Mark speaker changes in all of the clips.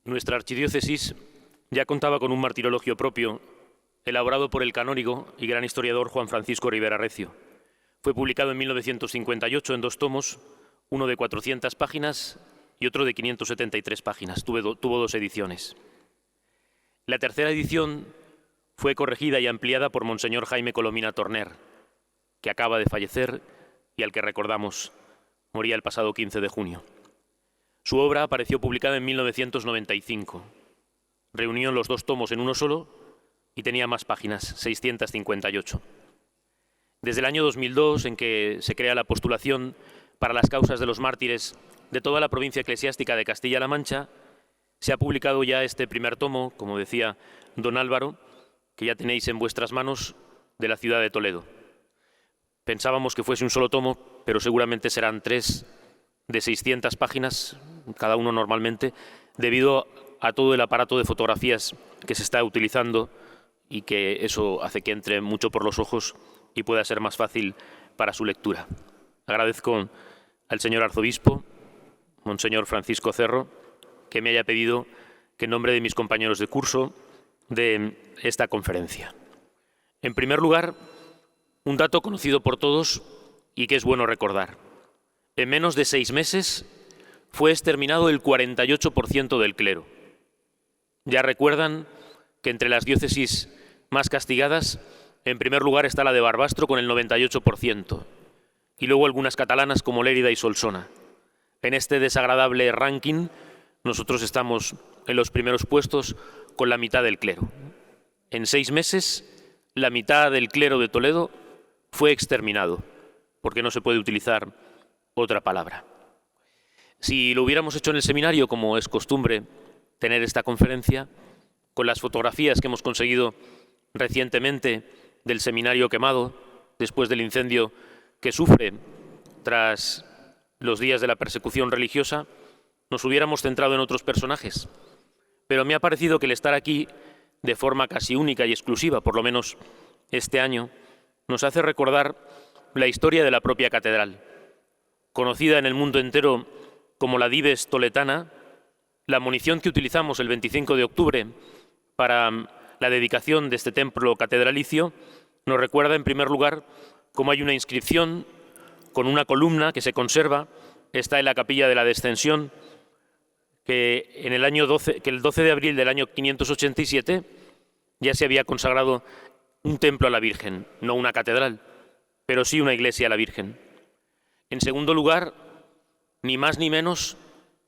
Speaker 1: Nuestra archidiócesis ya contaba con un martirologio propio, elaborado por el canónigo y gran historiador Juan Francisco Rivera Recio. Fue publicado en 1958 en 2 tomos, uno de 400 páginas y otro de 573 páginas. Tuvo 2 ediciones. La tercera edición fue corregida y ampliada por Monseñor Jaime Colomina Torner, que acaba de fallecer y al que recordamos, moría el pasado 15 de junio. Su obra apareció publicada en 1995. Reunió los 2 tomos en uno solo y tenía más páginas, 658. Desde el año 2002, en que se crea la postulación para las causas de los mártires de toda la provincia eclesiástica de Castilla-La Mancha, se ha publicado ya este primer tomo, como decía don Álvaro, que ya tenéis en vuestras manos, de la ciudad de Toledo. Pensábamos que fuese un solo tomo, pero seguramente serán 3 de 600 páginas, cada uno normalmente, debido a todo el aparato de fotografías que se está utilizando y que eso hace que entre mucho por los ojos y pueda ser más fácil para su lectura. Agradezco al señor arzobispo, Monseñor Francisco Cerro, que me haya pedido que en nombre de mis compañeros de curso de esta conferencia. En primer lugar, un dato conocido por todos y que es bueno recordar. En menos de 6 meses fue exterminado el 48% del clero. Ya recuerdan que entre las diócesis más castigadas, en primer lugar está la de Barbastro con el 98%, y luego algunas catalanas como Lérida y Solsona. En este desagradable ranking, nosotros estamos en los primeros puestos con la mitad del clero. En 6 meses, la mitad del clero de Toledo fue exterminado, porque no se puede utilizar otra palabra. Si lo hubiéramos hecho en el seminario, como es costumbre tener esta conferencia, con las fotografías que hemos conseguido recientemente del seminario quemado, después del incendio que sufre tras los días de la persecución religiosa, nos hubiéramos centrado en otros personajes. Pero me ha parecido que el estar aquí de forma casi única y exclusiva, por lo menos este año, nos hace recordar la historia de la propia catedral. Conocida en el mundo entero como la Dives Toletana, la munición que utilizamos el 25 de octubre para la dedicación de este templo catedralicio nos recuerda en primer lugar cómo hay una inscripción con una columna que se conserva, está en la capilla de la Descensión, que el 12 de abril del año 587 ya se había consagrado un templo a la Virgen, no una catedral, pero sí una iglesia a la Virgen. En segundo lugar, ni más ni menos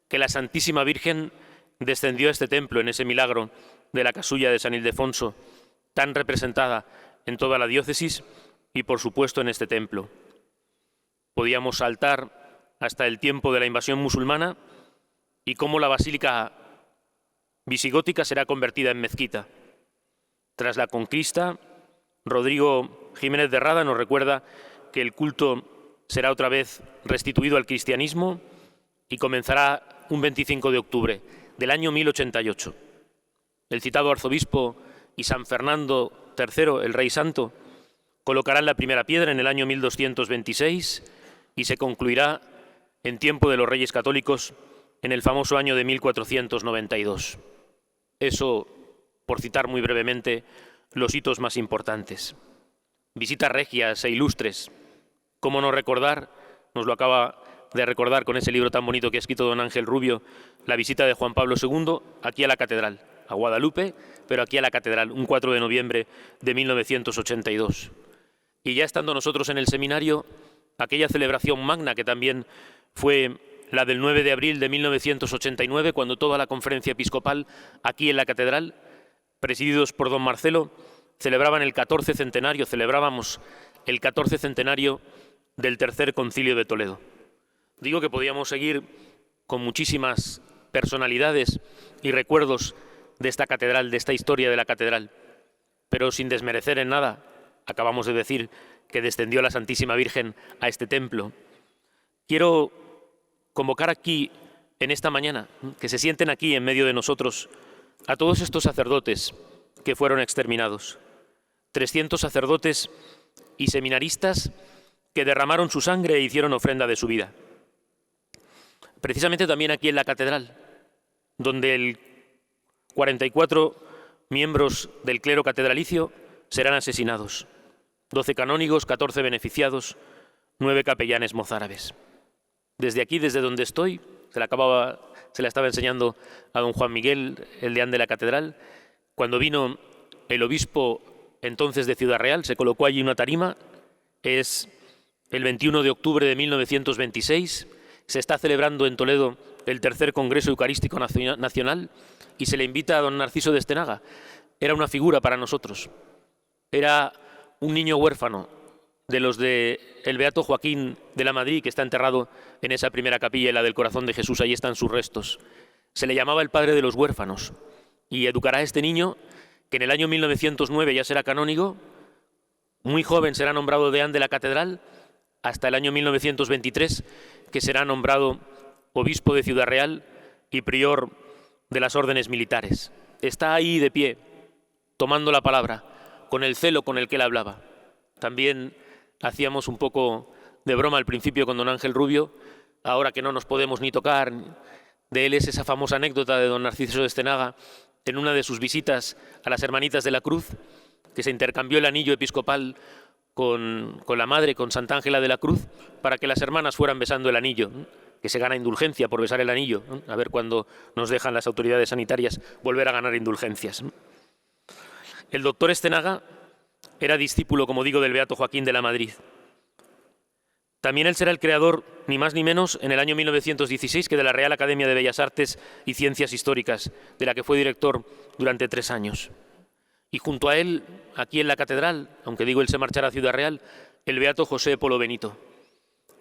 Speaker 1: que la Santísima Virgen descendió a este templo en ese milagro de la casulla de San Ildefonso, tan representada en toda la diócesis y, por supuesto, en este templo. Podíamos saltar hasta el tiempo de la invasión musulmana y cómo la basílica visigótica será convertida en mezquita. Tras la conquista, Rodrigo Jiménez de Rada nos recuerda que el culto será otra vez restituido al cristianismo y comenzará un 25 de octubre del año 1088. El citado arzobispo y San Fernando III, el Rey Santo, colocarán la primera piedra en el año 1226 y se concluirá en tiempo de los Reyes Católicos en el famoso año de 1492. Eso, por citar muy brevemente los hitos más importantes. Visitas regias e ilustres. ¿Cómo no recordar? Nos lo acaba de recordar con ese libro tan bonito que ha escrito don Ángel Rubio, la visita de Juan Pablo II aquí a la catedral, a Guadalupe, pero aquí a la catedral, un 4 de noviembre de 1982. Y ya estando nosotros en el seminario, aquella celebración magna que también fue la del 9 de abril de 1989, cuando toda la conferencia episcopal aquí en la catedral, presididos por don Marcelo, celebrábamos el 14 centenario del Tercer Concilio de Toledo. Digo que podíamos seguir con muchísimas personalidades y recuerdos de esta catedral, de esta historia de la catedral, pero sin desmerecer en nada, acabamos de decir que descendió la Santísima Virgen a este templo. Quiero convocar aquí, en esta mañana, que se sienten aquí en medio de nosotros, a todos estos sacerdotes que fueron exterminados. 300 sacerdotes y seminaristas que derramaron su sangre e hicieron ofrenda de su vida. Precisamente también aquí en la catedral, donde el 44 miembros del clero catedralicio serán asesinados, 12 canónigos, 14 beneficiados, 9 capellanes mozárabes. Desde aquí, desde donde estoy, se la estaba enseñando a don Juan Miguel, el deán de la catedral, cuando vino el obispo entonces de Ciudad Real, se colocó allí una tarima, es el 21 de octubre de 1926, se está celebrando en Toledo el tercer Congreso Eucarístico Nacional y se le invita a don Narciso de Estenaga. Era una figura para nosotros, era un niño huérfano de los de el beato Joaquín de la Madrid, que está enterrado en esa primera capilla, en la del Corazón de Jesús, ahí están sus restos. Se le llamaba el padre de los huérfanos y educará a este niño que en el año 1909 ya será canónigo, muy joven será nombrado deán de la catedral, hasta el año 1923, que será nombrado obispo de Ciudad Real y prior de las órdenes militares. Está ahí de pie, tomando la palabra, con el celo con el que él hablaba. También hacíamos un poco de broma al principio con don Ángel Rubio, ahora que no nos podemos ni tocar. De él es esa famosa anécdota de don Narciso de Estenaga, en una de sus visitas a las Hermanitas de la Cruz, que se intercambió el anillo episcopal con la madre, con Santa Ángela de la Cruz, para que las hermanas fueran besando el anillo, que se gana indulgencia por besar el anillo, a ver cuándo nos dejan las autoridades sanitarias volver a ganar indulgencias. El doctor Estenaga era discípulo, como digo, del beato Joaquín de la Madrid. También él será el creador, ni más ni menos, en el año 1916, que de la Real Academia de Bellas Artes y Ciencias Históricas, de la que fue director durante 3 años. Y junto a él, aquí en la catedral, aunque digo él se marchará a Ciudad Real, el beato José Polo Benito.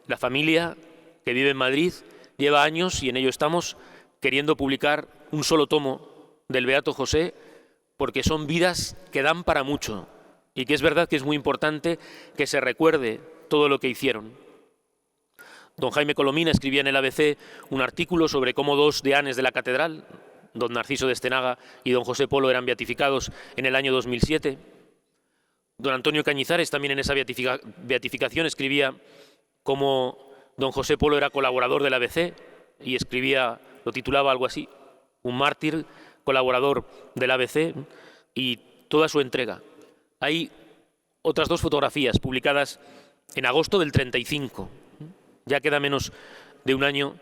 Speaker 1: La familia que vive en Madrid lleva años, y en ello estamos, queriendo publicar un solo tomo del beato José, porque son vidas que dan para mucho, y que es verdad que es muy importante que se recuerde todo lo que hicieron. Don Jaime Colomina escribía en el ABC un artículo sobre cómo 2 deanes de la catedral, don Narciso de Estenaga y don José Polo, eran beatificados en el año 2007. Don Antonio Cañizares también en esa beatificación escribía cómo don José Polo era colaborador del ABC y escribía, lo titulaba algo así, un mártir, colaborador del ABC, y toda su entrega. Hay otras 2 fotografías publicadas en agosto del 35. Ya queda menos de un año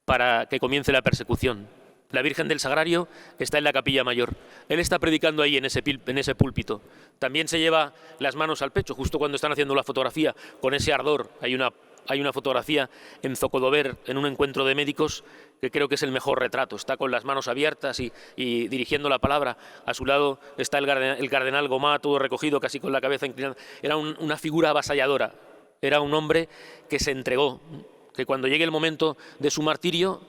Speaker 1: para que comience la persecución. La Virgen del Sagrario está en la capilla mayor. Él está predicando ahí en ese púlpito. También se lleva las manos al pecho, justo cuando están haciendo la fotografía, con ese ardor. Hay una fotografía en Zocodover, en un encuentro de médicos, que creo que es el mejor retrato. Está con las manos abiertas y dirigiendo la palabra. A su lado está el cardenal Gomá, todo recogido, casi con la cabeza inclinada. Era una figura avasalladora. Era un hombre que se entregó, que cuando llegue el momento de su martirio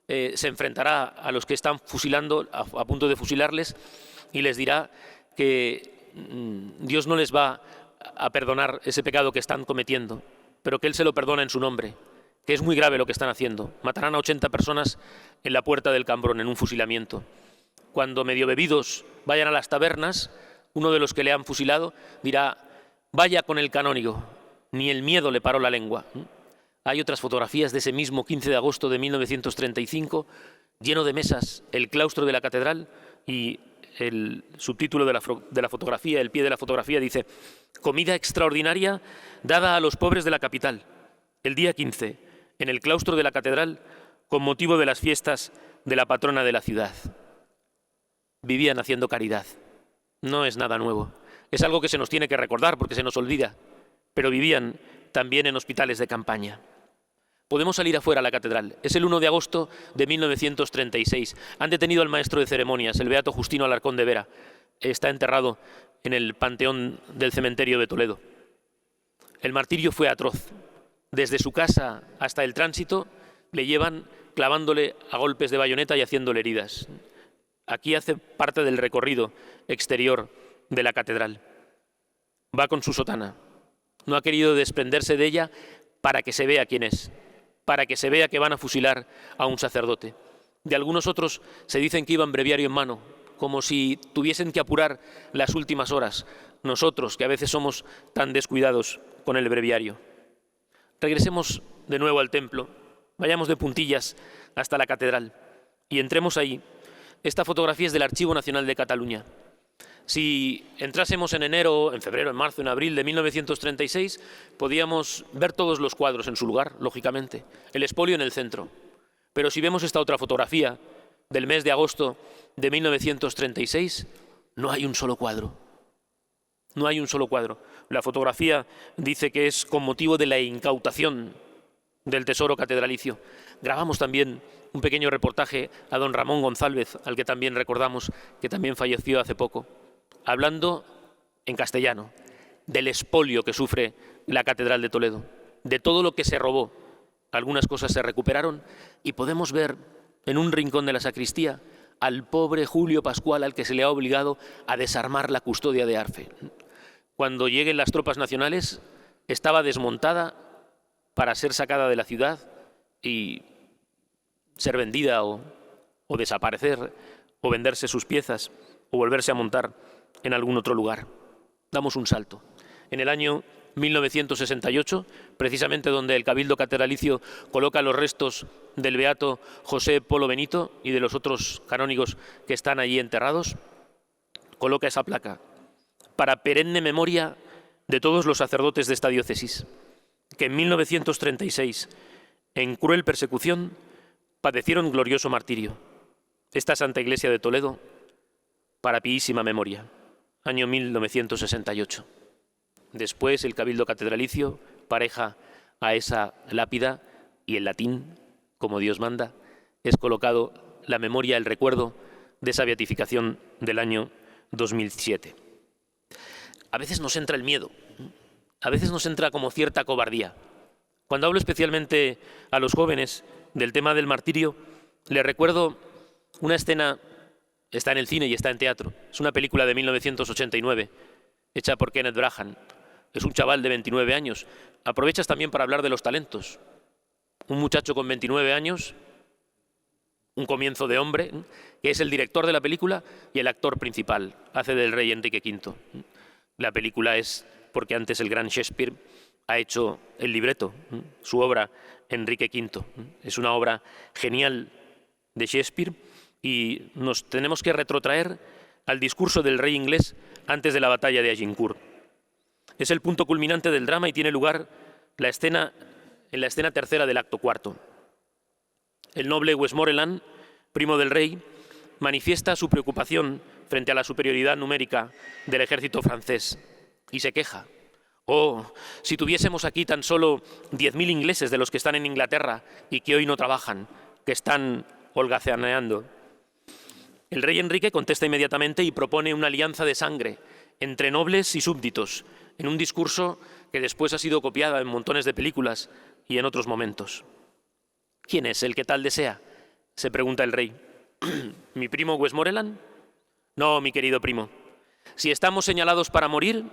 Speaker 1: se enfrentará a los que están fusilando, a punto de fusilarles, y les dirá que Dios no les va a perdonar ese pecado que están cometiendo, pero que Él se lo perdona en su nombre, que es muy grave lo que están haciendo. Matarán a 80 personas en la Puerta del Cambrón, en un fusilamiento. Cuando medio bebidos vayan a las tabernas, uno de los que le han fusilado dirá: vaya con el canónigo, ni el miedo le paró la lengua. Hay otras fotografías de ese mismo 15 de agosto de 1935, lleno de mesas, el claustro de la catedral, y el subtítulo de la fotografía, el pie de la fotografía dice: comida extraordinaria dada a los pobres de la capital, el día 15, en el claustro de la catedral, con motivo de las fiestas de la patrona de la ciudad. Vivían haciendo caridad. No es nada nuevo. Es algo que se nos tiene que recordar porque se nos olvida. Pero vivían también en hospitales de campaña. Podemos salir afuera a la catedral. Es el 1 de agosto de 1936. Han detenido al maestro de ceremonias, el beato Justino Alarcón de Vera. Está enterrado en el panteón del cementerio de Toledo. El martirio fue atroz. Desde su casa hasta el tránsito le llevan clavándole a golpes de bayoneta y haciéndole heridas. Aquí hace parte del recorrido exterior de la catedral. Va con su sotana. No ha querido desprenderse de ella para que se vea quién es, para que se vea que van a fusilar a un sacerdote. De algunos otros se dicen que iban breviario en mano, como si tuviesen que apurar las últimas horas. Nosotros, que a veces somos tan descuidados con el breviario. Regresemos de nuevo al templo, vayamos de puntillas hasta la catedral y entremos ahí. Esta fotografía es del Archivo Nacional de Cataluña. Si entrásemos en enero, en febrero, en marzo, en abril de 1936, podíamos ver todos los cuadros en su lugar, lógicamente, el expolio en el centro. Pero si vemos esta otra fotografía del mes de agosto de 1936, no hay un solo cuadro. No hay un solo cuadro. La fotografía dice que es con motivo de la incautación del tesoro catedralicio. Grabamos también un pequeño reportaje a don Ramón González, al que también recordamos, que también falleció hace poco, hablando en castellano del expolio que sufre la Catedral de Toledo, de todo lo que se robó. Algunas cosas se recuperaron y podemos ver en un rincón de la sacristía al pobre Julio Pascual, al que se le ha obligado a desarmar la custodia de Arfe. Cuando lleguen las tropas nacionales, estaba desmontada para ser sacada de la ciudad y ser vendida o desaparecer, o venderse sus piezas, o volverse a montar en algún otro lugar. Damos un salto. En el año 1968, precisamente donde el Cabildo Catedralicio coloca los restos del beato José Polo Benito y de los otros canónigos que están allí enterrados, coloca esa placa para perenne memoria de todos los sacerdotes de esta diócesis, que en 1936, en cruel persecución, padecieron glorioso martirio. Esta Santa Iglesia de Toledo, para piísima memoria, año 1968. Después el Cabildo Catedralicio pareja a esa lápida y en latín, como Dios manda, es colocado la memoria, el recuerdo de esa beatificación del año 2007. A veces nos entra el miedo, a veces nos entra como cierta cobardía. Cuando hablo especialmente a los jóvenes del tema del martirio, les recuerdo una escena, está en el cine y está en teatro. Es una película de 1989, hecha por Kenneth Branagh. Es un chaval de 29 años. Aprovechas también para hablar de los talentos. Un muchacho con 29 años, un comienzo de hombre, que es el director de la película y el actor principal. Hace del rey Enrique V. La película es porque antes el gran Shakespeare ha hecho el libreto, su obra Enrique V. Es una obra genial de Shakespeare y nos tenemos que retrotraer al discurso del rey inglés antes de la batalla de Agincourt. Es el punto culminante del drama y tiene lugar en la escena tercera del acto cuarto. El noble Westmoreland, primo del rey, manifiesta su preocupación frente a la superioridad numérica del ejército francés y se queja. Oh, si tuviésemos aquí tan solo 10.000 ingleses de los que están en Inglaterra y que hoy no trabajan, que están holgazaneando. El rey Enrique contesta inmediatamente y propone una alianza de sangre entre nobles y súbditos, en un discurso que después ha sido copiado en montones de películas y en otros momentos. ¿Quién es el que tal desea?, se pregunta el rey. ¿Mi primo Westmoreland? No, mi querido primo. Si estamos señalados para morir,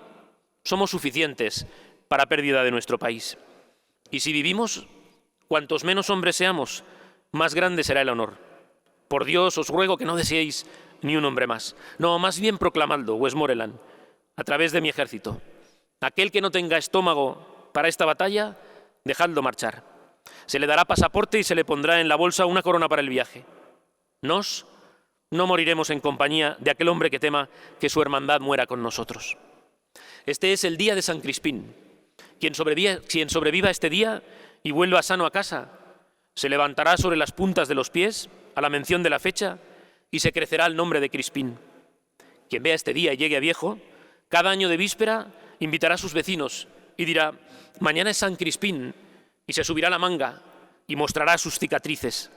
Speaker 1: somos suficientes para pérdida de nuestro país. Y si vivimos, cuantos menos hombres seamos, más grande será el honor. Por Dios os ruego que no deseéis ni un hombre más. No, más bien proclamadlo, Westmoreland, a través de mi ejército. Aquel que no tenga estómago para esta batalla, dejadlo marchar. Se le dará pasaporte y se le pondrá en la bolsa una corona para el viaje. Nos no moriremos en compañía de aquel hombre que tema que su hermandad muera con nosotros. Este es el día de San Crispín. Quien sobreviva este día y vuelva sano a casa, se levantará sobre las puntas de los pies a la mención de la fecha y se crecerá el nombre de Crispín. Quien vea este día y llegue a viejo, cada año de víspera invitará a sus vecinos y dirá: mañana es San Crispín, y se subirá la manga y mostrará sus cicatrices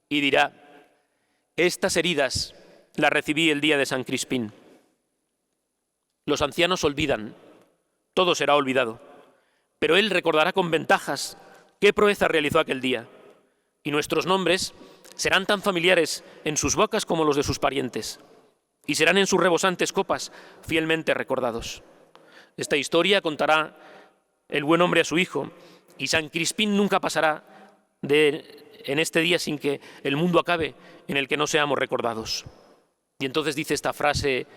Speaker 1: y dirá: estas heridas las recibí el día de San Crispín. Los ancianos olvidan, todo será olvidado, pero él recordará con ventajas qué proeza realizó aquel día, y nuestros nombres serán tan familiares en sus bocas como los de sus parientes, y serán en sus rebosantes copas fielmente recordados. Esta historia contará el buen hombre a su hijo, y San Crispín nunca pasará en este día sin que el mundo acabe en el que no seamos recordados. Y entonces dice esta frase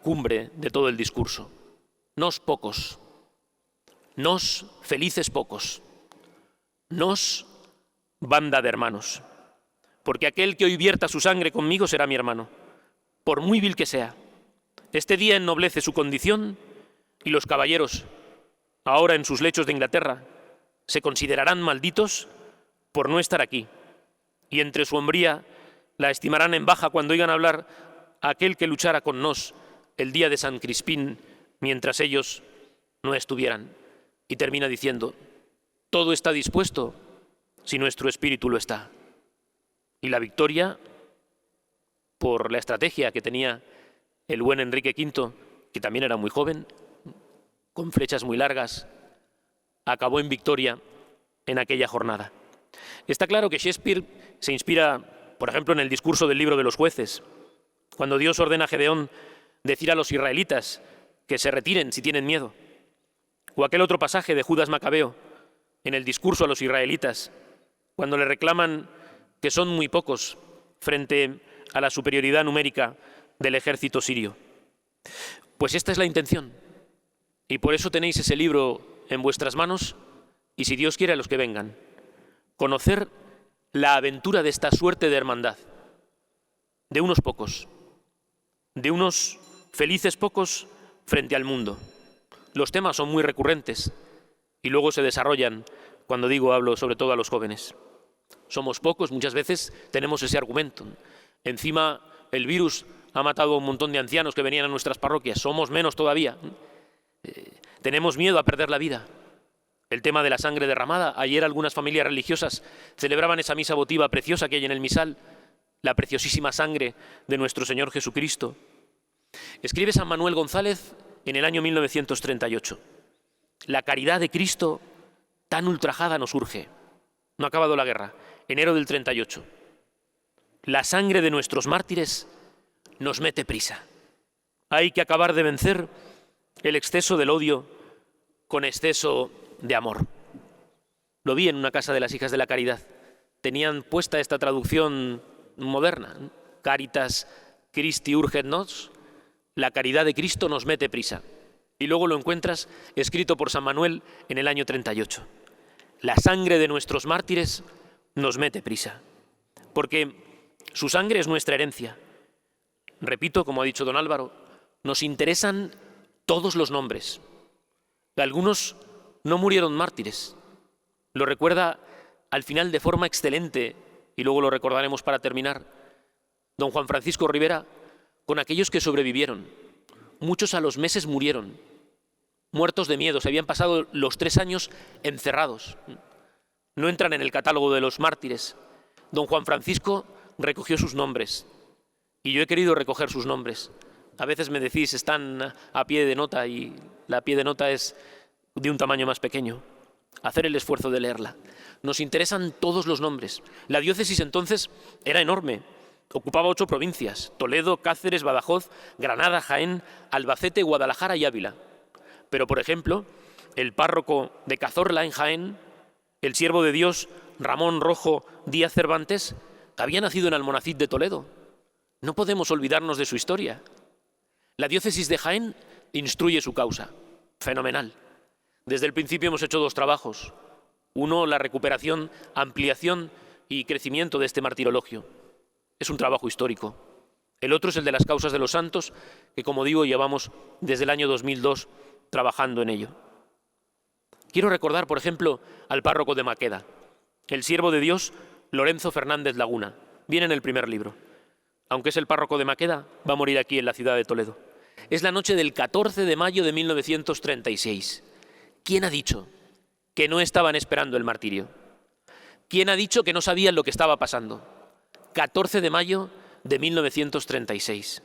Speaker 1: cumbre de todo el discurso: nos pocos, nos felices pocos, nos banda de hermanos, porque aquel que hoy vierta su sangre conmigo será mi hermano, por muy vil que sea. Este día ennoblece su condición y los caballeros, ahora en sus lechos de Inglaterra, se considerarán malditos por no estar aquí, y entre su hombría la estimarán en baja cuando oigan hablar a aquel que luchara con nos el día de San Crispín, mientras ellos no estuvieran. Y termina diciendo, todo está dispuesto si nuestro espíritu lo está. Y la victoria, por la estrategia que tenía el buen Enrique V, que también era muy joven, con flechas muy largas, acabó en victoria en aquella jornada. Está claro que Shakespeare se inspira, por ejemplo, en el discurso del libro de los jueces, cuando Dios ordena a Gedeón decir a los israelitas que se retiren si tienen miedo. O aquel otro pasaje de Judas Macabeo, en el discurso a los israelitas, cuando le reclaman que son muy pocos frente a la superioridad numérica del ejército sirio. Pues esta es la intención. Y por eso tenéis ese libro en vuestras manos, y si Dios quiere a los que vengan, conocer la aventura de esta suerte de hermandad, de unos pocos, de unos felices pocos frente al mundo. Los temas son muy recurrentes y luego se desarrollan, cuando hablo sobre todo a los jóvenes. Somos pocos, muchas veces tenemos ese argumento. Encima el virus ha matado a un montón de ancianos que venían a nuestras parroquias, somos menos todavía. Tenemos miedo a perder la vida. El tema de la sangre derramada. Ayer algunas familias religiosas celebraban esa misa votiva preciosa que hay en el misal, la preciosísima sangre de nuestro Señor Jesucristo. Escribe San Manuel González en el año 1938. La caridad de Cristo tan ultrajada nos urge. No ha acabado la guerra. Enero del 38. La sangre de nuestros mártires nos mete prisa. Hay que acabar de vencer el exceso del odio con exceso de amor. Lo vi en una casa de las Hijas de la Caridad. Tenían puesta esta traducción moderna. Caritas Christi urget nos. La caridad de Cristo nos mete prisa. Y luego lo encuentras escrito por San Manuel en el año 38. La sangre de nuestros mártires nos mete prisa. Porque su sangre es nuestra herencia. Repito, como ha dicho don Álvaro, nos interesan todos los nombres. Algunos no murieron mártires. Lo recuerda al final de forma excelente, y luego lo recordaremos para terminar, don Juan Francisco Rivera, con aquellos que sobrevivieron. Muchos a los meses murieron, muertos de miedo, se habían pasado los 3 años encerrados. No entran en el catálogo de los mártires. Don Juan Francisco recogió sus nombres, y yo he querido recoger sus nombres. A veces me decís, están a pie de nota, y la pie de nota es de un tamaño más pequeño. Hacer el esfuerzo de leerla. Nos interesan todos los nombres. La diócesis entonces era enorme. Ocupaba 8 provincias: Toledo, Cáceres, Badajoz, Granada, Jaén, Albacete, Guadalajara y Ávila. Pero, por ejemplo, el párroco de Cazorla, en Jaén, el siervo de Dios Ramón Rojo Díaz Cervantes, había nacido en Almonacid de Toledo. No podemos olvidarnos de su historia. La diócesis de Jaén instruye su causa. Fenomenal. Desde el principio hemos hecho 2 trabajos. Uno, la recuperación, ampliación y crecimiento de este martirologio. Es un trabajo histórico. El otro es el de las causas de los santos, que, como digo, llevamos desde el año 2002 trabajando en ello. Quiero recordar, por ejemplo, al párroco de Maqueda, el siervo de Dios Lorenzo Fernández Laguna. Viene en el primer libro. Aunque es el párroco de Maqueda, va a morir aquí en la ciudad de Toledo. Es la noche del 14 de mayo de 1936. ¿Quién ha dicho que no estaban esperando el martirio? ¿Quién ha dicho que no sabían lo que estaba pasando? 14 de mayo de 1936.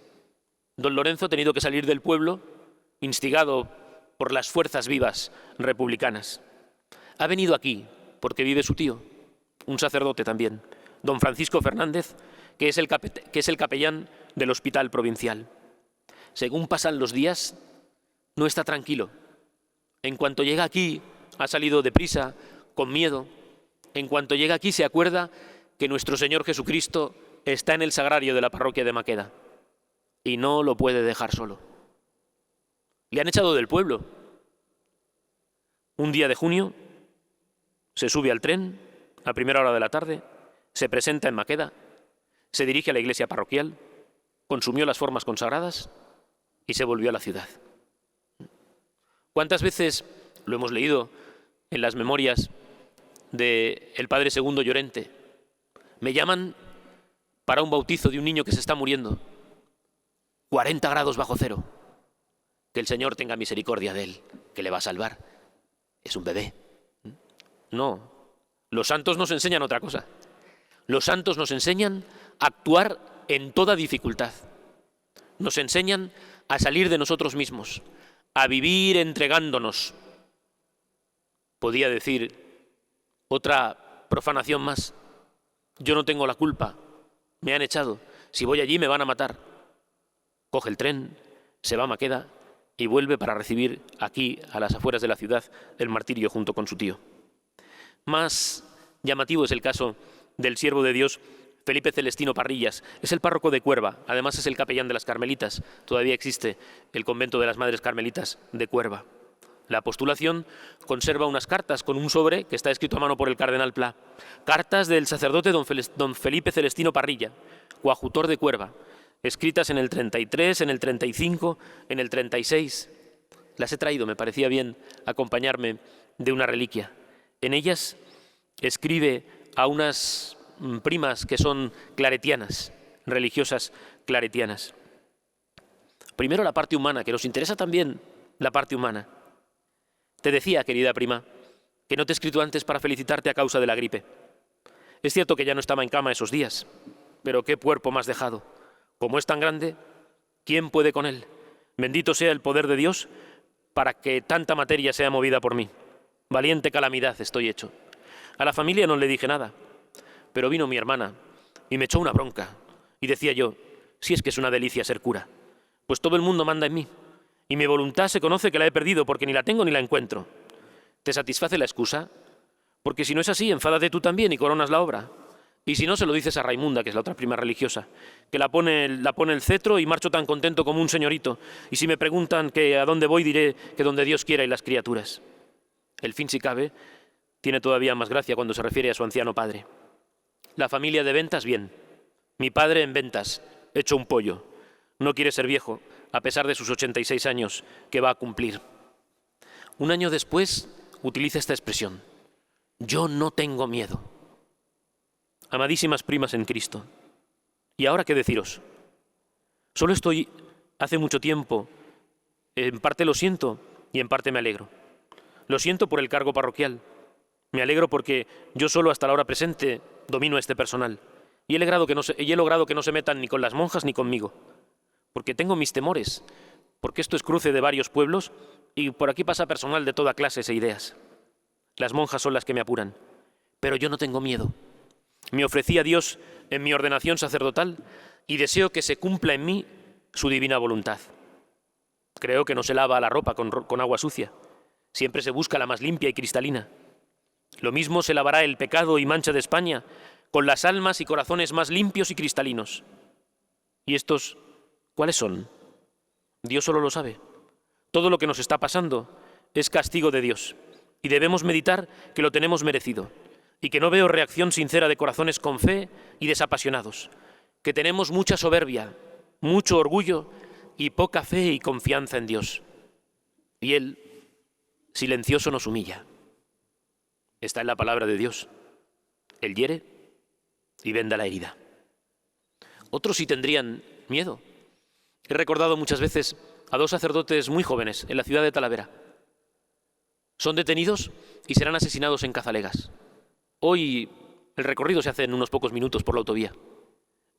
Speaker 1: Don Lorenzo ha tenido que salir del pueblo, instigado por las fuerzas vivas republicanas. Ha venido aquí porque vive su tío, un sacerdote también, don Francisco Fernández, que es el capellán del hospital provincial. Según pasan los días, no está tranquilo. En cuanto llega aquí, ha salido deprisa, con miedo. En cuanto llega aquí, se acuerda que nuestro Señor Jesucristo está en el sagrario de la parroquia de Maqueda y no lo puede dejar solo. Le han echado del pueblo. Un día de junio se sube al tren a primera hora de la tarde, se presenta en Maqueda, se dirige a la iglesia parroquial, consumió las formas consagradas y se volvió a la ciudad. ¿Cuántas veces lo hemos leído en las memorias del padre Segundo Llorente? Me llaman para un bautizo de un niño que se está muriendo. 40 grados bajo cero. Que el Señor tenga misericordia de él, que le va a salvar. Es un bebé. No, los santos nos enseñan otra cosa. Los santos nos enseñan a actuar en toda dificultad. Nos enseñan a salir de nosotros mismos, a vivir entregándonos. Podía decir otra profanación más. Yo no tengo la culpa, me han echado. Si voy allí me van a matar. Coge el tren, se va a Maqueda y vuelve para recibir aquí, a las afueras de la ciudad, el martirio junto con su tío. Más llamativo es el caso del siervo de Dios Felipe Celestino Parrillas. Es el párroco de Cuerva, además es el capellán de las Carmelitas. Todavía existe el convento de las Madres Carmelitas de Cuerva. La postulación conserva unas cartas con un sobre que está escrito a mano por el cardenal Pla. Cartas del sacerdote don Felipe Celestino Parrilla, coadjutor de Cuerva, escritas en el 33, en el 35, en el 36. Las he traído, me parecía bien acompañarme de una reliquia. En ellas escribe a unas primas que son claretianas, religiosas claretianas. Primero la parte humana, que nos interesa también la parte humana. Te decía, querida prima, que no te he escrito antes para felicitarte a causa de la gripe. Es cierto que ya no estaba en cama esos días, pero qué cuerpo me has dejado. Como es tan grande, ¿quién puede con él? Bendito sea el poder de Dios para que tanta materia sea movida por mí. Valiente calamidad estoy hecho. A la familia no le dije nada, pero vino mi hermana y me echó una bronca. Y decía yo, si es que es una delicia ser cura, pues todo el mundo manda en mí. Y mi voluntad se conoce que la he perdido porque ni la tengo ni la encuentro. ¿Te satisface la excusa? Porque si no es así, enfádate tú también y coronas la obra. Y si no, se lo dices a Raimunda, que es la otra prima religiosa, que la pone el cetro y marcho tan contento como un señorito. Y si me preguntan que a dónde voy, diré que donde Dios quiera y las criaturas. El fin, si cabe, tiene todavía más gracia cuando se refiere a su anciano padre. La familia de ventas, bien. Mi padre en ventas, hecho un pollo. No quiere ser viejo, a pesar de sus 86 años que va a cumplir. Un año después utiliza esta expresión. Yo no tengo miedo. Amadísimas primas en Cristo. ¿Y ahora qué deciros? Solo estoy hace mucho tiempo, en parte lo siento y en parte me alegro. Lo siento por el cargo parroquial. Me alegro porque yo solo hasta la hora presente domino este personal. Y he logrado que no se metan ni con las monjas ni conmigo. Porque tengo mis temores. Porque esto es cruce de varios pueblos y por aquí pasa personal de toda clase e ideas. Las monjas son las que me apuran. Pero yo no tengo miedo. Me ofrecí a Dios en mi ordenación sacerdotal y deseo que se cumpla en mí su divina voluntad. Creo que no se lava la ropa con agua sucia. Siempre se busca la más limpia y cristalina. Lo mismo se lavará el pecado y mancha de España con las almas y corazones más limpios y cristalinos. ¿Y estos cuáles son? Dios solo lo sabe. Todo lo que nos está pasando es castigo de Dios y debemos meditar que lo tenemos merecido y que no veo reacción sincera de corazones con fe y desapasionados, que tenemos mucha soberbia, mucho orgullo y poca fe y confianza en Dios. Y Él, silencioso, nos humilla. Está en la palabra de Dios. Él hiere y venda la herida. Otros sí tendrían miedo. He recordado muchas veces a dos sacerdotes muy jóvenes en la ciudad de Talavera. Son detenidos y serán asesinados en Cazalegas. Hoy el recorrido se hace en unos pocos minutos por la autovía.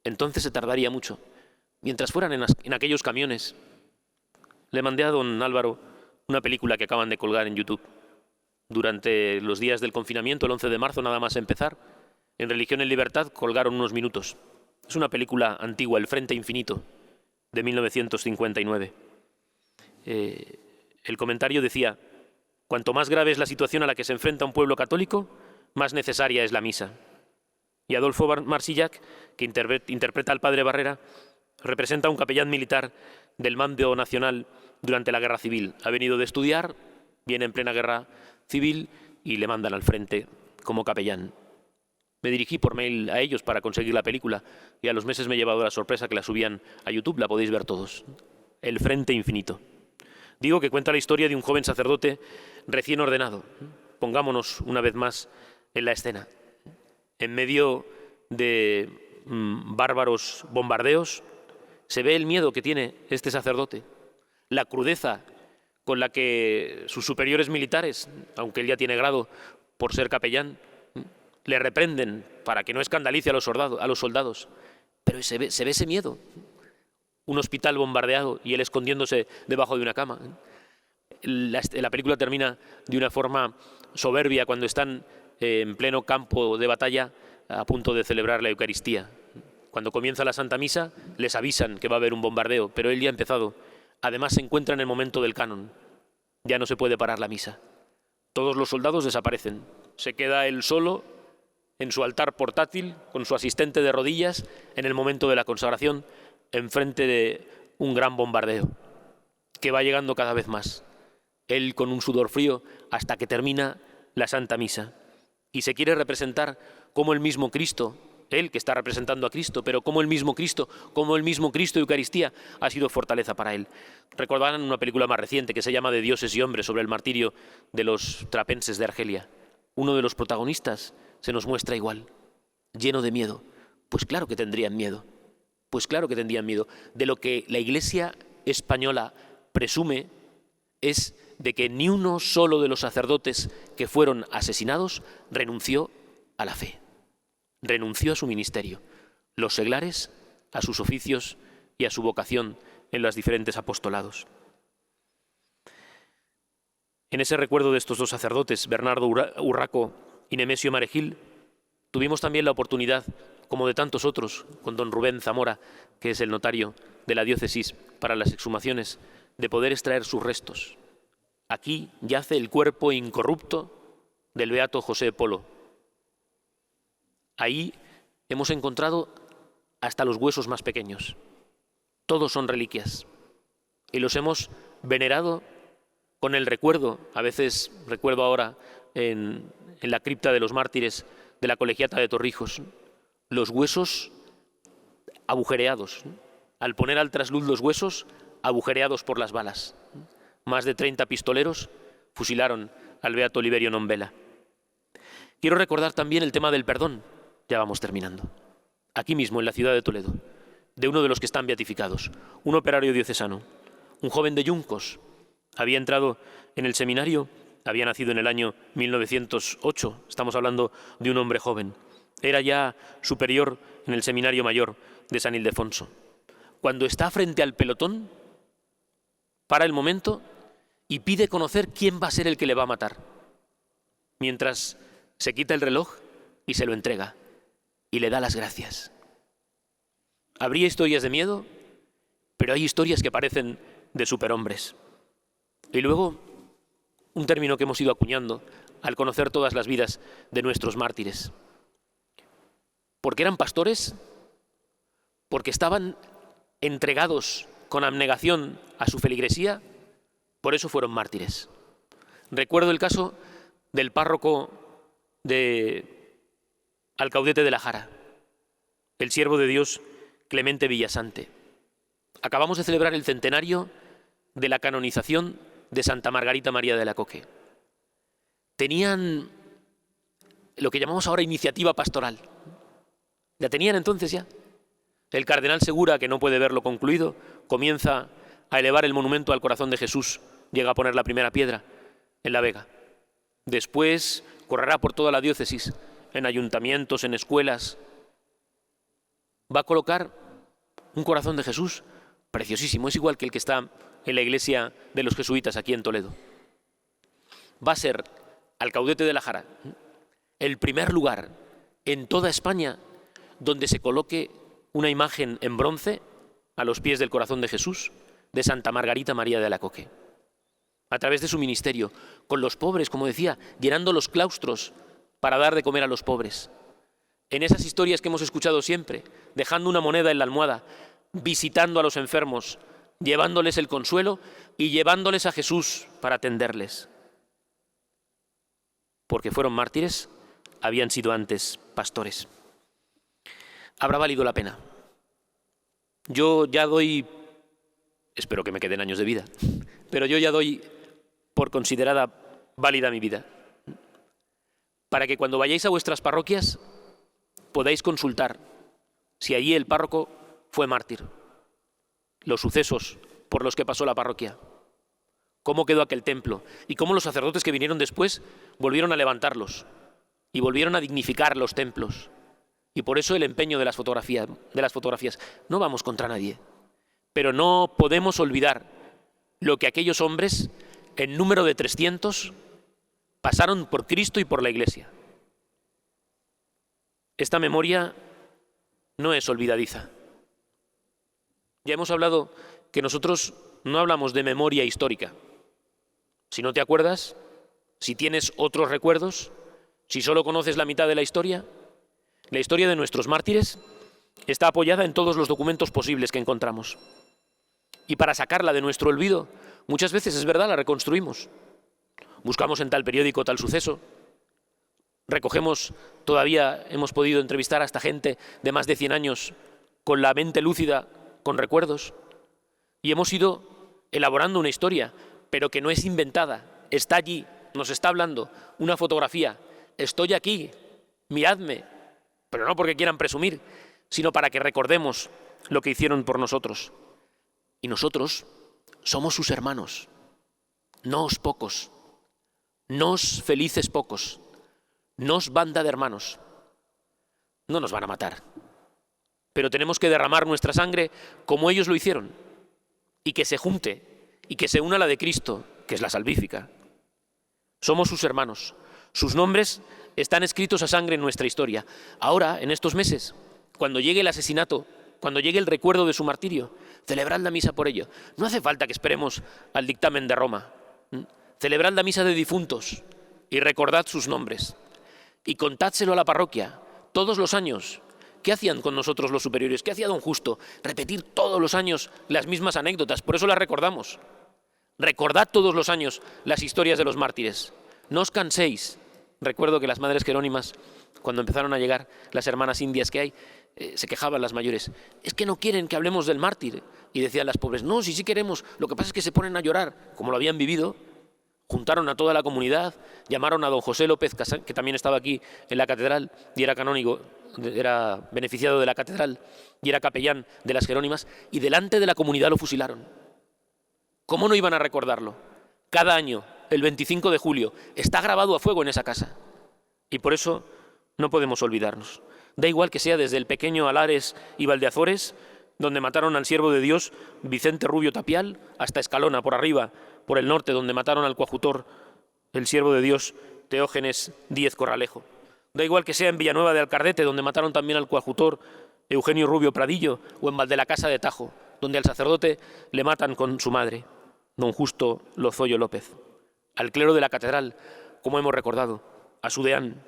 Speaker 1: Entonces se tardaría mucho. Mientras fueran en aquellos camiones, le mandé a don Álvaro una película que acaban de colgar en YouTube. Durante los días del confinamiento, el 11 de marzo, nada más empezar, en Religión en Libertad colgaron unos minutos. Es una película antigua, El Frente Infinito, de 1959. El comentario decía, cuanto más grave es la situación a la que se enfrenta un pueblo católico, más necesaria es la misa. Y Adolfo Marsillac, que interpreta al padre Barrera, representa a un capellán militar del mando nacional durante la Guerra Civil. Ha venido de estudiar, viene en plena Guerra Civil y le mandan al frente como capellán. Me dirigí por mail a ellos para conseguir la película y a los meses me he llevado la sorpresa que la subían a YouTube, la podéis ver todos. El Frente Infinito. Digo que cuenta la historia de un joven sacerdote recién ordenado. Pongámonos una vez más en la escena. En medio de bárbaros bombardeos se ve el miedo que tiene este sacerdote, la crudeza con la que sus superiores militares, aunque él ya tiene grado por ser capellán, le reprenden para que no escandalice a los soldados. Pero se ve ese miedo. Un hospital bombardeado y él escondiéndose debajo de una cama. La película termina de una forma soberbia cuando están en pleno campo de batalla a punto de celebrar la Eucaristía. Cuando comienza la Santa Misa les avisan que va a haber un bombardeo, pero él ya ha empezado. Además se encuentra en el momento del canon. Ya no se puede parar la misa. Todos los soldados desaparecen. Se queda él solo en su altar portátil, con su asistente de rodillas, en el momento de la consagración, enfrente de un gran bombardeo, que va llegando cada vez más. Él con un sudor frío hasta que termina la Santa Misa. Y se quiere representar como el mismo Cristo, él que está representando a Cristo, pero como el mismo Cristo Eucaristía ha sido fortaleza para él. Recordarán una película más reciente que se llama De dioses y hombres, sobre el martirio de los trapenses de Argelia. Uno de los protagonistas se nos muestra igual, lleno de miedo. Pues claro que tendrían miedo. Pues claro que tendrían miedo. De lo que la Iglesia española presume es de que ni uno solo de los sacerdotes que fueron asesinados renunció a la fe, renunció a su ministerio, los seglares a sus oficios y a su vocación en los diferentes apostolados. En ese recuerdo de estos dos sacerdotes, Bernardo Urraco y Nemesio Marejil, tuvimos también la oportunidad, como de tantos otros, con don Rubén Zamora, que es el notario de la diócesis para las exhumaciones, de poder extraer sus restos. Aquí yace el cuerpo incorrupto del beato José Polo. Ahí hemos encontrado hasta los huesos más pequeños. Todos son reliquias y los hemos venerado con el recuerdo. A veces recuerdo ahora en la cripta de los mártires de la Colegiata de Torrijos, los huesos agujereados. Al poner al trasluz los huesos, agujereados por las balas. Más de 30 pistoleros fusilaron al beato Oliverio Nombela. Quiero recordar también el tema del perdón. Ya vamos terminando. Aquí mismo, en la ciudad de Toledo, de uno de los que están beatificados, un operario diocesano, un joven de Yuncos. Había entrado en el seminario, había nacido en el año 1908, estamos hablando de un hombre joven. Era ya superior en el seminario mayor de San Ildefonso. Cuando está frente al pelotón, para el momento y pide conocer quién va a ser el que le va a matar. Mientras se quita el reloj y se lo entrega y le da las gracias. Habría historias de miedo, pero hay historias que parecen de superhombres. Y luego, un término que hemos ido acuñando al conocer todas las vidas de nuestros mártires. Porque eran pastores, porque estaban entregados con abnegación a su feligresía, por eso fueron mártires. Recuerdo el caso del párroco de Alcaudete de la Jara, el siervo de Dios Clemente Villasante. Acabamos de celebrar el centenario de la canonización de Santa Margarita María de Alacoque. Tenían lo que llamamos ahora iniciativa pastoral. ¿La tenían entonces ya? El cardenal Segura, que no puede verlo concluido, comienza a elevar el monumento al corazón de Jesús, llega a poner la primera piedra en La Vega. Después correrá por toda la diócesis, en ayuntamientos, en escuelas. Va a colocar un corazón de Jesús preciosísimo, es igual que el que está en la iglesia de los jesuitas aquí en Toledo. Va a ser Alcaudete de la Jara el primer lugar en toda España donde se coloque una imagen en bronce a los pies del corazón de Jesús de Santa Margarita María de Alacoque. A través de su ministerio, con los pobres, como decía, llenando los claustros para dar de comer a los pobres. En esas historias que hemos escuchado siempre, dejando una moneda en la almohada, visitando a los enfermos, llevándoles el consuelo y llevándoles a Jesús para atenderles. Porque fueron mártires, habían sido antes pastores. Habrá valido la pena. Yo ya doy, espero que me queden años de vida, pero yo ya doy por considerada válida mi vida, para que cuando vayáis a vuestras parroquias podáis consultar si allí el párroco fue mártir, los sucesos por los que pasó la parroquia, cómo quedó aquel templo y cómo los sacerdotes que vinieron después volvieron a levantarlos y volvieron a dignificar los templos. Y por eso el empeño de las fotografías. No vamos contra nadie, pero no podemos olvidar lo que aquellos hombres, en número de 300, pasaron por Cristo y por la Iglesia. Esta memoria no es olvidadiza. Ya hemos hablado que nosotros no hablamos de memoria histórica. Si no te acuerdas, si tienes otros recuerdos, si solo conoces la mitad de la historia de nuestros mártires está apoyada en todos los documentos posibles que encontramos. Y para sacarla de nuestro olvido, muchas veces, es verdad, la reconstruimos. Buscamos en tal periódico tal suceso. Recogemos, todavía hemos podido entrevistar hasta gente de más de 100 años con la mente lúcida, con recuerdos. Y hemos ido elaborando una historia, pero que no es inventada. Está allí, nos está hablando una fotografía. Estoy aquí, miradme, pero no porque quieran presumir, sino para que recordemos lo que hicieron por nosotros. Y nosotros somos sus hermanos, noos pocos, nos felices pocos, nos banda de hermanos. No nos van a matar, pero tenemos que derramar nuestra sangre como ellos lo hicieron, y que se junte, y que se una a la de Cristo, que es la salvífica. Somos sus hermanos, sus nombres están escritos a sangre en nuestra historia. Ahora, en estos meses, cuando llegue el asesinato, cuando llegue el recuerdo de su martirio, celebrad la misa por ello. No hace falta que esperemos al dictamen de Roma. Celebrad la misa de difuntos y recordad sus nombres. Y contádselo a la parroquia todos los años. ¿Qué hacían con nosotros los superiores? ¿Qué hacía don Justo? Repetir todos los años las mismas anécdotas, por eso las recordamos. Recordad todos los años las historias de los mártires. No os canséis. Recuerdo que las madres jerónimas, cuando empezaron a llegar las hermanas indias que hay, se quejaban las mayores. Es que no quieren que hablemos del mártir. Y decían las pobres, no, sí queremos. Lo que pasa es que se ponen a llorar, como lo habían vivido. Juntaron a toda la comunidad, llamaron a don José López Casán, que también estaba aquí en la catedral y era canónigo, era beneficiado de la catedral y era capellán de las jerónimas, y delante de la comunidad lo fusilaron. ¿Cómo no iban a recordarlo? Cada año, el 25 de julio, está grabado a fuego en esa casa. Y por eso no podemos olvidarnos. Da igual que sea desde el pequeño Alares y Valdeazores, donde mataron al siervo de Dios Vicente Rubio Tapial, hasta Escalona, por arriba, por el norte, donde mataron al coadjutor, el siervo de Dios Teógenes Díez Corralejo. Da igual que sea en Villanueva de Alcardete, donde mataron también al coadjutor Eugenio Rubio Pradillo, o en Valdelacasa de Tajo, donde al sacerdote le matan con su madre, don Justo Lozoyo López. Al clero de la catedral, como hemos recordado, a su deán.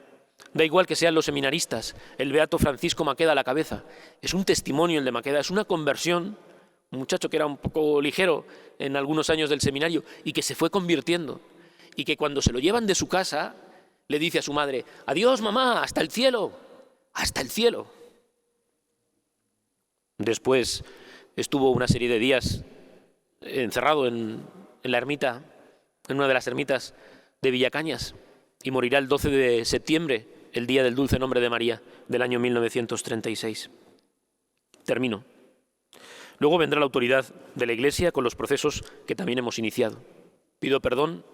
Speaker 1: Da igual que sean los seminaristas, el beato Francisco Maqueda a la cabeza. Es un testimonio el de Maqueda, es una conversión. Un muchacho que era un poco ligero en algunos años del seminario y que se fue convirtiendo. Y que cuando se lo llevan de su casa, le dice a su madre, adiós mamá, hasta el cielo, hasta el cielo. Después estuvo una serie de días encerrado en la ermita, en una de las ermitas de Villacañas, y morirá el 12 de septiembre, el día del dulce nombre de María, del año 1936. Termino. Luego vendrá la autoridad de la Iglesia con los procesos que también hemos iniciado. Pido perdón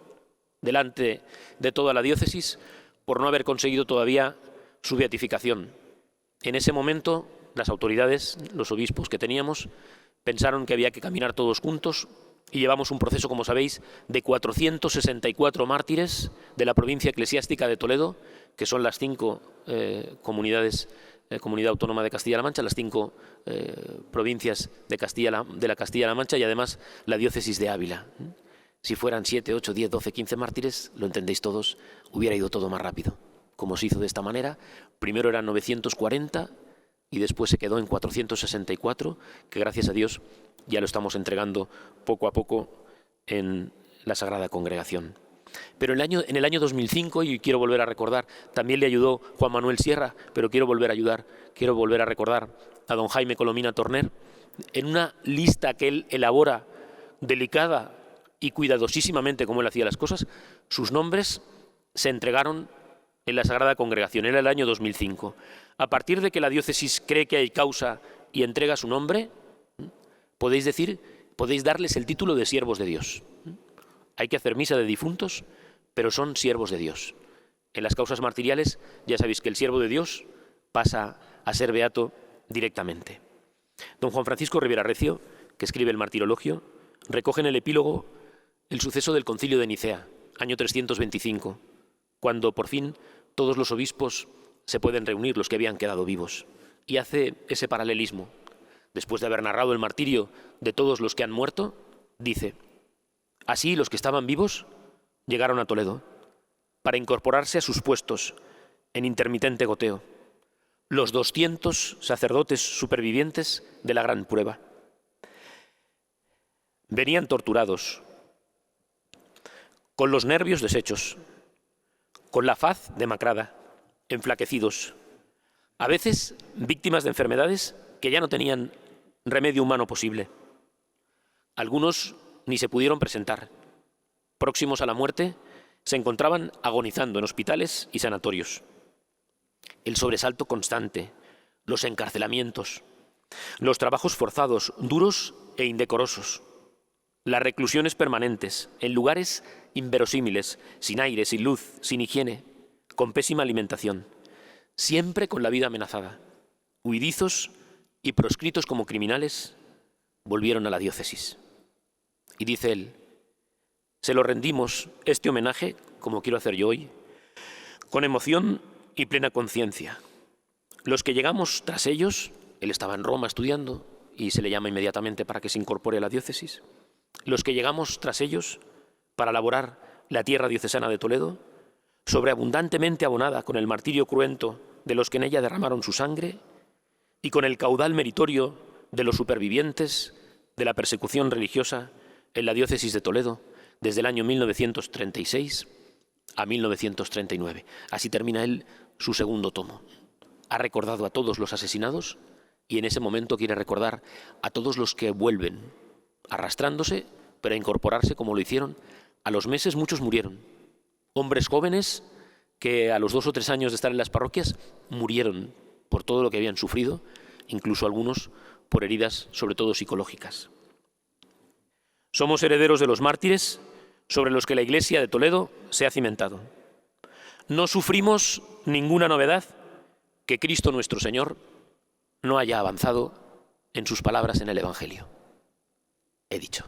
Speaker 1: delante de toda la diócesis por no haber conseguido todavía su beatificación. En ese momento, las autoridades, los obispos que teníamos, pensaron que había que caminar todos juntos y llevamos un proceso, como sabéis, de 464 mártires de la provincia eclesiástica de Toledo, que son las 5 comunidades, Comunidad Autónoma de Castilla-La Mancha, las 5 provincias de la Castilla-La Mancha y además la diócesis de Ávila. Si fueran 7, 8, 10, 12, 15 mártires, lo entendéis todos, hubiera ido todo más rápido. Como se hizo de esta manera, primero eran 940 y después se quedó en 464, que gracias a Dios ya lo estamos entregando poco a poco en la Sagrada Congregación. Pero en el año 2005, y quiero volver a recordar, también le ayudó Juan Manuel Sierra, pero quiero volver a recordar a don Jaime Colomina Torner, en una lista que él elabora delicada y cuidadosísimamente como él hacía las cosas, sus nombres se entregaron en la Sagrada Congregación. Era el año 2005. A partir de que la diócesis cree que hay causa y entrega su nombre, podéis darles el título de siervos de Dios. Hay que hacer misa de difuntos, pero son siervos de Dios. En las causas martiriales ya sabéis que el siervo de Dios pasa a ser beato directamente. Don Juan Francisco Ribera Recio, que escribe el Martirologio, recoge en el epílogo el suceso del Concilio de Nicea, año 325, cuando por fin todos los obispos se pueden reunir, los que habían quedado vivos, y hace ese paralelismo. Después de haber narrado el martirio de todos los que han muerto, dice: así los que estaban vivos llegaron a Toledo para incorporarse a sus puestos en intermitente goteo, los 200 sacerdotes supervivientes de la gran prueba. Venían torturados, con los nervios deshechos, con la faz demacrada, enflaquecidos, a veces víctimas de enfermedades que ya no tenían remedio humano posible. Algunos ni se pudieron presentar. Próximos a la muerte, se encontraban agonizando en hospitales y sanatorios. El sobresalto constante, los encarcelamientos, los trabajos forzados, duros e indecorosos, las reclusiones permanentes, en lugares inverosímiles, sin aire, sin luz, sin higiene, con pésima alimentación, siempre con la vida amenazada, huidizos y proscritos como criminales, volvieron a la diócesis. Y dice él: se lo rendimos este homenaje, como quiero hacer yo hoy, con emoción y plena conciencia. Los que llegamos tras ellos, él estaba en Roma estudiando y se le llama inmediatamente para que se incorpore a la diócesis, los que llegamos tras ellos para elaborar la tierra diocesana de Toledo, sobreabundantemente abonada con el martirio cruento de los que en ella derramaron su sangre y con el caudal meritorio de los supervivientes de la persecución religiosa en la diócesis de Toledo desde el año 1936 a 1939. Así termina él su segundo tomo. Ha recordado a todos los asesinados y en ese momento quiere recordar a todos los que vuelven, arrastrándose, pero a incorporarse como lo hicieron. A los meses muchos murieron. Hombres jóvenes que a los 2 o 3 años de estar en las parroquias murieron por todo lo que habían sufrido, incluso algunos por heridas, sobre todo psicológicas. Somos herederos de los mártires sobre los que la Iglesia de Toledo se ha cimentado. No sufrimos ninguna novedad que Cristo nuestro Señor no haya avanzado en sus palabras en el Evangelio. He dicho.